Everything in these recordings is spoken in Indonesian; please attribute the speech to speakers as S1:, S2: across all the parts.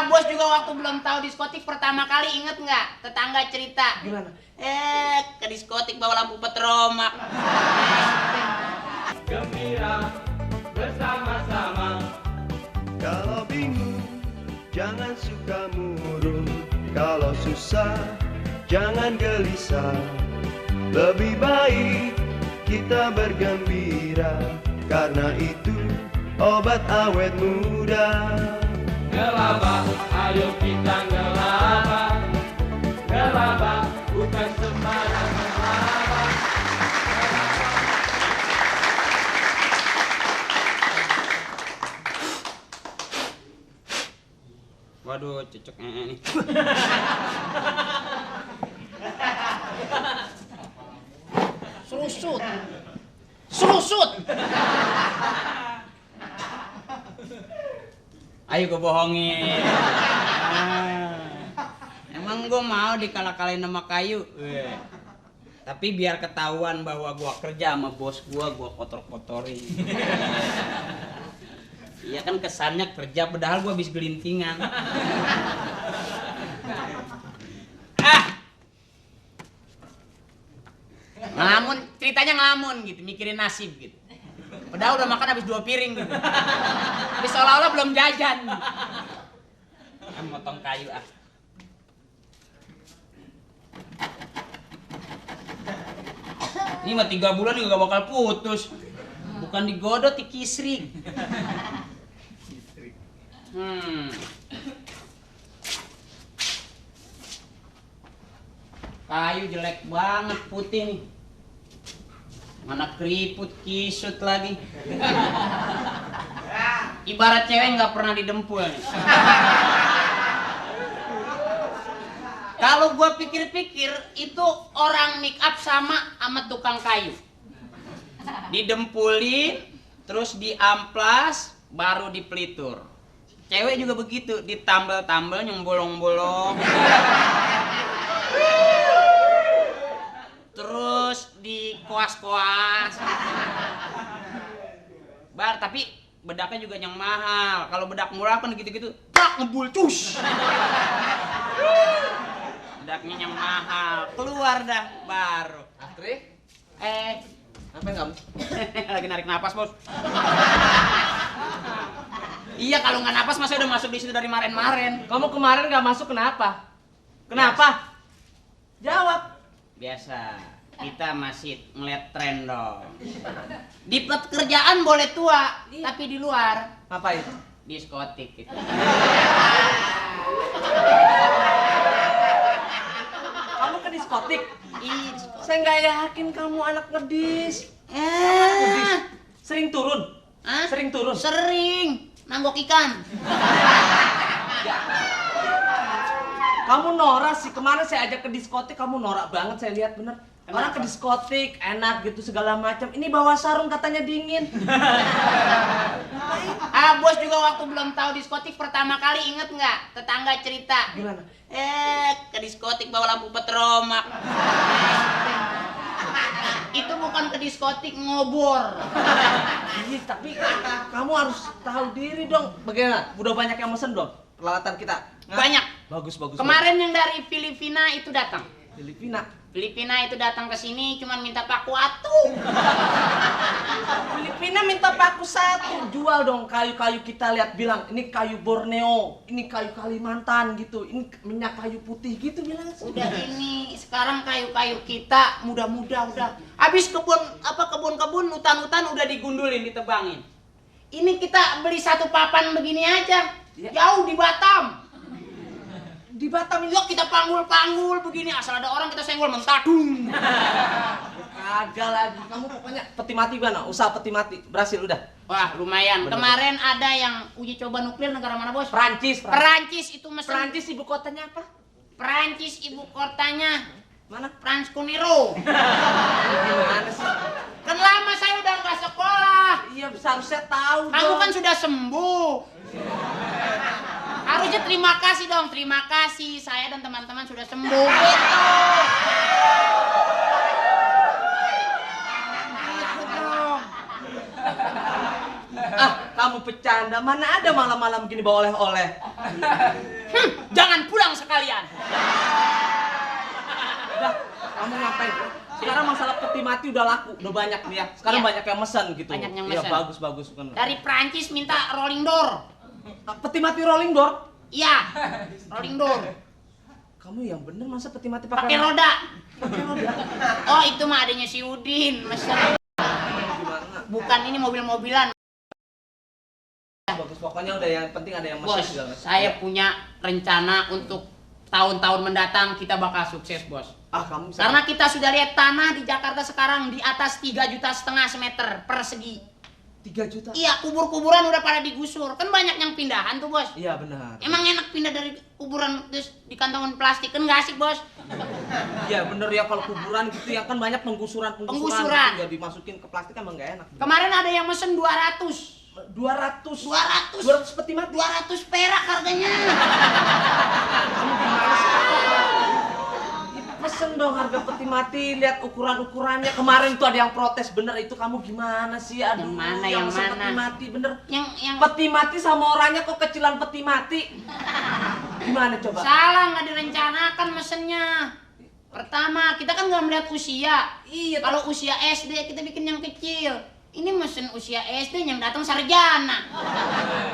S1: Bos juga waktu belum tahu diskotik pertama kali inget nggak? Tetangga cerita.
S2: Gimana?
S1: Ke diskotik bawa lampu petromak.
S3: Gembira bersama-sama.
S4: Kalau bingung, jangan suka murung. Kalau susah, jangan gelisah. Lebih baik kita bergembira, karena itu obat awet muda.
S3: Gelabah, ayo kita gelabah. Gelabah, bukan sembarang gelabah.
S1: Waduh, cocok nih. Serusut. Serusut. Ayo gue bohongin. Emang gue mau dikalah-kalahin sama kayu. Tapi biar ketahuan bahwa gue kerja sama bos gue kotor-kotorin. Iya kan kesannya kerja, padahal gue habis gelintingan. Ngelamun, ceritanya ngelamun gitu, mikirin nasib gitu. Padahal udah makan habis 2 piring gitu. Tapi seolah-olah belum jajan. Motong kayu ah. Ini mah 3 bulan juga gak bakal putus. Bukan digodot, dikisrik. Kayu jelek banget, putih nih. Mana keriput, kisut lagi. Ibarat cewek nggak pernah didempul nih. Kalau gua pikir-pikir, itu orang make up sama tukang kayu. Didempulin, terus diamplas, baru dipelitur. Cewek juga begitu, ditambal-tambal, nyembolong-bolong. Terus dikoas-koas. Tapi bedaknya juga yang mahal. Kalau bedak murah kan gitu-gitu, tak ngebul cus. Bedaknya yang mahal, keluar dah baru.
S2: Astri?
S1: Ngapain kamu? Lagi narik napas, Bos. Iya, kalau nggak napas masa udah masuk di situ dari kemarin.
S2: Kamu kemarin nggak masuk kenapa? Kenapa? Jawab.
S1: Biasa, kita masih ngeliat tren dong. Di pekerjaan boleh tua, tapi di luar
S2: Ngapain?
S1: diskotik gitu.
S2: Kamu ke diskotik?
S1: Ih,
S2: Saya nggak yakin kamu anak ngedis. Ngedis. Sering turun?
S1: Hah?
S2: Sering turun?
S1: Sering nanggok ikan.
S2: Kamu norak sih, kemarin saya ajak ke diskotik, kamu norak banget saya lihat bener. Orang ke diskotik, enak gitu segala macam. Ini bawa sarung katanya dingin.
S1: Bos juga waktu belum tahu diskotik pertama kali inget nggak? Tetangga cerita.
S2: Gimana?
S1: Ke diskotik bawa lampu petromak. Itu bukan ke diskotik, ngobor.
S2: Iya, tapi kamu harus tahu diri dong. Bagaimana? Udah banyak yang mesen dong peralatan kita?
S1: Banyak.
S2: Bagus.
S1: Kemarin yang dari Filipina itu datang.
S2: Filipina
S1: itu datang ke sini cuman minta paku atu.
S2: Filipina minta paku 1. Jual dong kayu-kayu kita, lihat, bilang ini kayu Borneo, ini kayu Kalimantan gitu, ini minyak kayu putih gitu bilang.
S1: Udah ini sekarang kayu-kayu kita muda-muda udah. Habis kebun-kebun, hutan-hutan udah digundulin, ditebangin. Ini kita beli 1 papan begini aja. Jauh di Batam. Di Batam yuk kita panggul-panggul begini, asal ada orang kita senggol mentadung.
S2: Kagak lagi, kamu pokoknya peti mati mana? Usaha peti mati berhasil udah.
S1: Wah, lumayan.
S2: Bener.
S1: Kemarin ada yang uji coba nuklir negara mana, Bos?
S2: Perancis.
S1: Perancis itu mesin.
S2: Perancis ibu kotanya apa?
S1: Perancis ibu kotanya
S2: Mana?
S1: Frans Kuniro.
S2: Gimana sih?
S1: Kan lama saya udah nggak sekolah.
S2: Iya, seharusnya tahu.
S1: Kamu
S2: dong.
S1: kan sudah sembuh. Harusnya terima kasih dong, terima kasih saya dan teman-teman sudah sembuh gitu. Gitu dong.
S2: Ah, kamu bercanda. Mana ada malam-malam gini bawa oleh-oleh.
S1: Jangan pulang sekalian.
S2: Udah, kamu ngapain? Sekarang masalah peti mati udah laku, udah banyak nih ya. Sekarang
S1: Iya.
S2: banyak yang mesen gitu.
S1: Banyak yang
S2: Iya,
S1: mesen.
S2: bagus. Kan.
S1: Dari Prancis minta rolling door.
S2: Peti mati rolling door.
S1: Iya, rolling door.
S2: Kamu yang bener masa peti mati
S1: Pakai
S2: pakai
S1: roda. Oh, itu mah adanya si Udin. Mesen.
S2: gimana?
S1: Bukan ini mobil-mobilan.
S2: Bagus, pokoknya udah yang penting ada yang mesen
S1: Bos,
S2: segala.
S1: saya punya rencana untuk tahun-tahun mendatang kita bakal sukses, Bos.
S2: Ah, kamu bisa.
S1: Karena kita sudah lihat tanah di Jakarta sekarang di atas 3,5 juta semeter persegi.
S2: 3 juta.
S1: Iya, kubur-kuburan udah pada digusur. Kan banyak yang pindahan tuh, Bos.
S2: Iya, benar.
S1: Emang enak pindah dari kuburan terus di kantongin plastik, kan nggak asik, Bos.
S2: Iya, bener ya kalau kuburan gitu yang kan banyak penggusuran.
S1: Penggusuran.
S2: Gitu, ya dimasukin ke plastik emang nggak enak.
S1: Kemarin ada yang mesen 200.
S2: 200 peti mati.
S1: 200 perak harganya.
S2: Kamu gimana sih? Pesen dong harga peti mati, lihat ukuran-ukurannya. Kemarin tuh ada yang protes, bener itu kamu gimana sih? Aduh,
S1: Yang mana,
S2: yang
S1: yang
S2: mesen
S1: mana?
S2: peti mati, bener.
S1: Yang
S2: Peti mati sama orangnya kok kecilan peti mati. Gimana coba?
S1: salah, nggak direncanakan mesennya. Pertama, kita kan nggak melihat usia.
S2: Iya,
S1: Kalau usia SD kita bikin yang kecil. Ini mesen usia SD yang datang sarjana.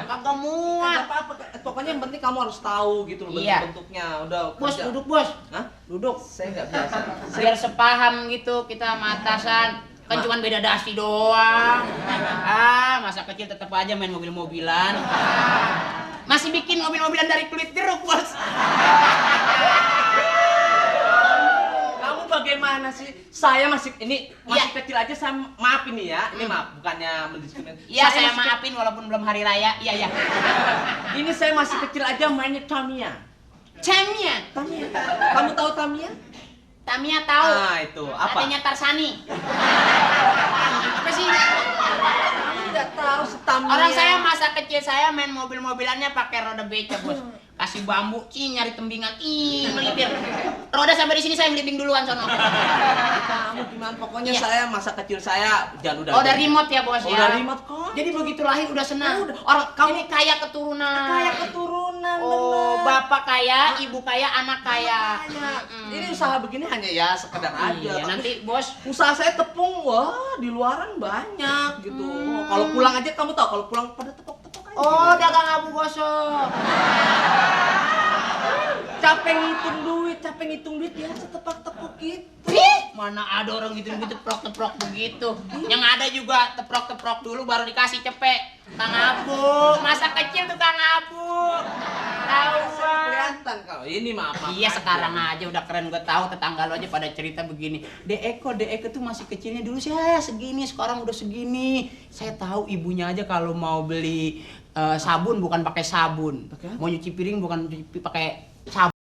S1: Kagak muat.
S2: nggak apa-apa. Pokoknya yang penting kamu harus tahu gitu loh
S1: Iya.
S2: bentuk-bentuknya. Udah
S1: Bos,
S2: kerja.
S1: duduk, Bos.
S2: Hah?
S1: Duduk.
S2: Saya nggak biasa.
S1: Biar sepaham gitu kita sama atasan. Kan cuma beda dasi doang. Ah, masa kecil tetap aja main mobil-mobilan. Masih bikin mobil-mobilan dari kulit jeruk, Bos.
S2: Kamu bagaimana sih? Saya masih
S1: Iya.
S2: kecil aja, saya maaf ini ya. Ini maaf, bukannya mendiskriminasi.
S1: Iya, saya
S2: masih
S1: maafin walaupun belum hari raya. Iya, iya.
S2: Ini saya masih kecil aja mainnya Tamiya.
S1: Tamiya.
S2: Tamiya. Kamu tahu Tamiya?
S1: Tamiya tahu.
S2: Ah, itu apa?
S1: Adanya Tarsani. Apa sih?
S2: Kamu nggak tahu si Tamiya.
S1: Orang saya masa kecil saya main mobil-mobilannya pakai roda beca, Bos. Kasih bambu, nyari tembingan, melipir. Roda sampai di sini saya ngeliping duluan sono.
S2: Kamu gimana? Pokoknya
S1: Iya.
S2: saya masa kecil saya jangan udah.
S1: Oh, udah remote ya, Bos ya.
S2: Udah remote kok.
S1: Jadi begitu lahir udah senang.
S2: Udah. Orang kamu
S1: Ini kaya keturunan.
S2: kayak keturunan.
S1: Oh,
S2: bener.
S1: bapak kaya, ibu kaya, anak kaya.
S2: Ini usaha begini hanya ya sekedar aja.
S1: Iya,
S2: Tapi
S1: nanti Bos.
S2: usaha saya tepung, wah di luaran banyak gitu. Kalau pulang aja kamu tahu kalau pulang pada tepok-tepok aja.
S1: Oh, dagang abu gosok.
S2: Capek ngitung duit ya setepak-tepuk gitu.
S1: Mana ada orang gitu teprok-teprok begitu. Yang ada juga teprok-teprok dulu baru dikasih cepek. Kang Abu, masa kecil tuh Kang Abu. Tahu Bang.
S2: Kelihatan kalau ini maaf.
S1: Iya, sekarang aja udah keren, gue tahu tetangga lo aja pada cerita begini. Deko tuh masih kecilnya dulu saya segini, sekarang udah segini. Saya tahu ibunya aja kalau mau beli sabun bukan pakai sabun.
S2: Pakai apa?
S1: Mau nyuci piring bukan pakai sabun.